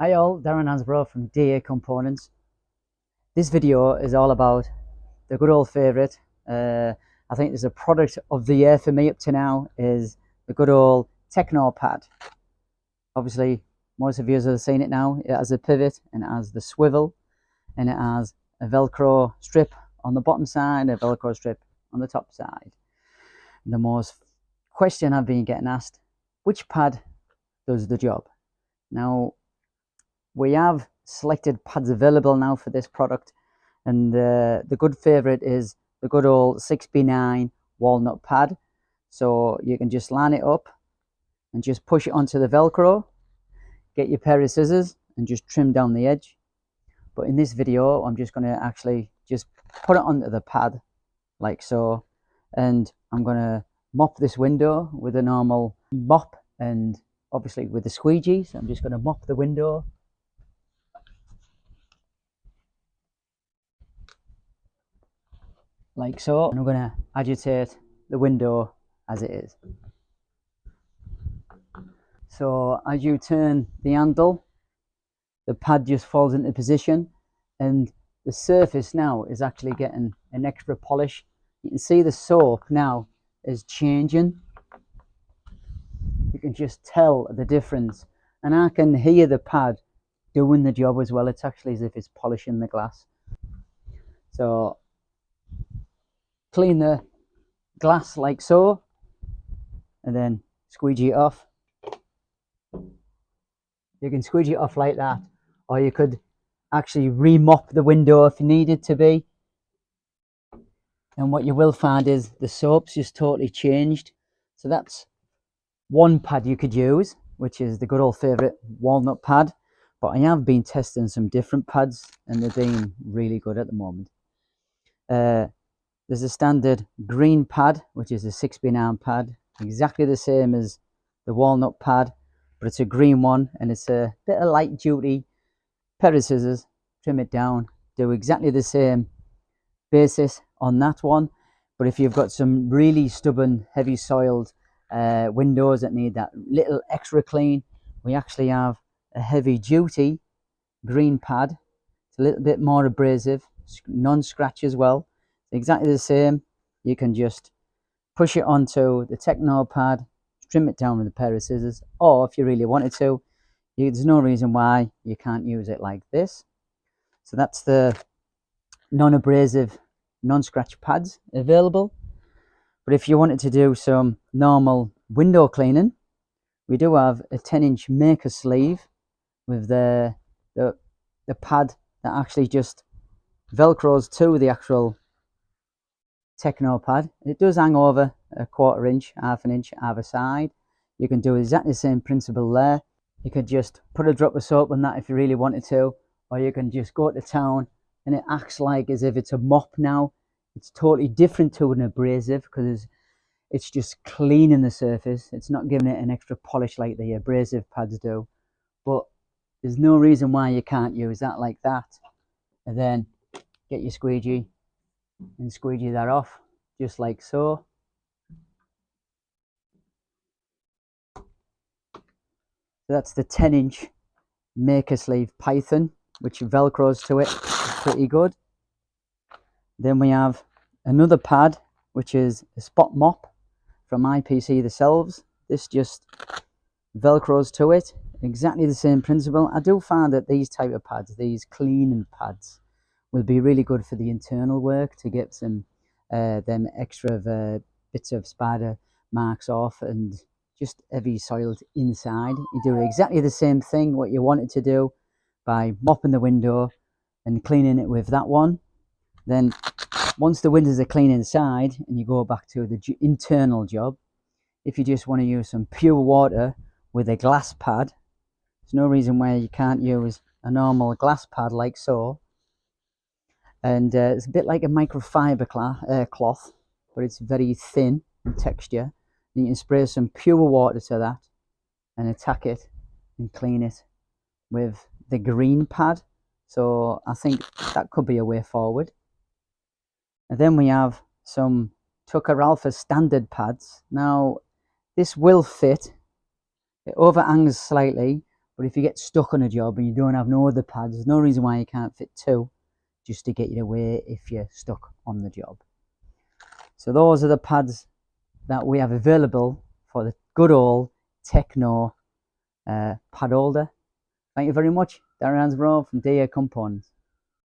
Hi all, Darren Hansborough from DA Components. This video is all about the good old favourite. I think there's a product of the year for me up to now is the good old Technopad. Obviously, most of you have seen it now. It has a pivot and it has the swivel and it has a Velcro strip on the bottom side, a Velcro strip on the top side. The most question I've been getting asked, which pad does the job? Now, we have selected pads available now for this product, and the good favorite is the good old 6B9 Walnut Pad. So you can just line it up and just push it onto the Velcro, get your pair of scissors and just trim down the edge. But in this video I'm just going to actually just put it onto the pad like so, and I'm going to mop this window with a normal mop and obviously with the squeegee. So I'm just going to mop the window like so, and I'm going to agitate the window as it is. So as you turn the handle, the pad just falls into position and the surface now is actually getting an extra polish. You can see the soap now is changing. You can just tell the difference, and I can hear the pad doing the job as well. It's actually as if it's polishing the glass. So clean the glass like so and then squeegee it off. You can squeegee it off like that, or you could actually remop the window if you needed to be. And what you will find is the soap's just totally changed. So that's one pad you could use, which is the good old favourite Walnut Pad. But I have been testing some different pads and they're being really good at the moment. There's a standard green pad, which is a 6B9 pad, exactly the same as the Walnut Pad, but it's a green one and it's a bit of light duty. Pair of scissors, trim it down, do exactly the same basis on that one. But if you've got some really stubborn, heavy soiled windows that need that little extra clean, we actually have a heavy duty green pad. It's a little bit more abrasive, non-scratch as well. Exactly the same. You can just push it onto the Technopad, trim it down with a pair of scissors, or if you really wanted to, there's no reason why you can't use it like this. So that's the non-abrasive, non-scratch pads available. But if you wanted to do some normal window cleaning, we do have a 10-inch Maykker sleeve with the pad that actually just velcros to the actual Technopad. It does hang over a 1/4 inch, 1/2 inch either side. You can do exactly the same principle there. You could just put a drop of soap on that if you really wanted to, or you can just go to town and it acts like as if it's a mop now. It's totally different to an abrasive because it's just cleaning the surface. It's not giving it an extra polish like the abrasive pads do. But there's no reason why you can't use that like that. And then get your squeegee and squeegee that off just like so. So that's the 10-inch Maykker sleeve Python, which velcros to it. It's pretty good. Then we have another pad, which is a spot mop from IPC themselves. This just velcros to it, exactly the same principle. I do find that these type of pads, these cleaning pads, will be really good for the internal work to get some them extra bits of spider marks off and just heavy soiled inside. You do exactly the same thing what you wanted to do by mopping the window and cleaning it with that one. Then once the windows are clean inside and you go back to the internal job, if you just want to use some pure water with a glass pad, there's no reason why you can't use a normal glass pad like so. And it's a bit like a microfiber cloth, but it's very thin in texture. And you can spray some pure water to that and attack it and clean it with the green pad. So I think that could be a way forward. And then we have some Tucker Alpha standard pads. Now this will fit. It overhangs slightly, But if you get stuck on a job and you don't have no other pads, there's no reason why you can't fit two, just to get you away if you're stuck on the job. So those are the pads that we have available for the good old Techno pad holder. Thank you very much. Darren Hansborough from DA Components.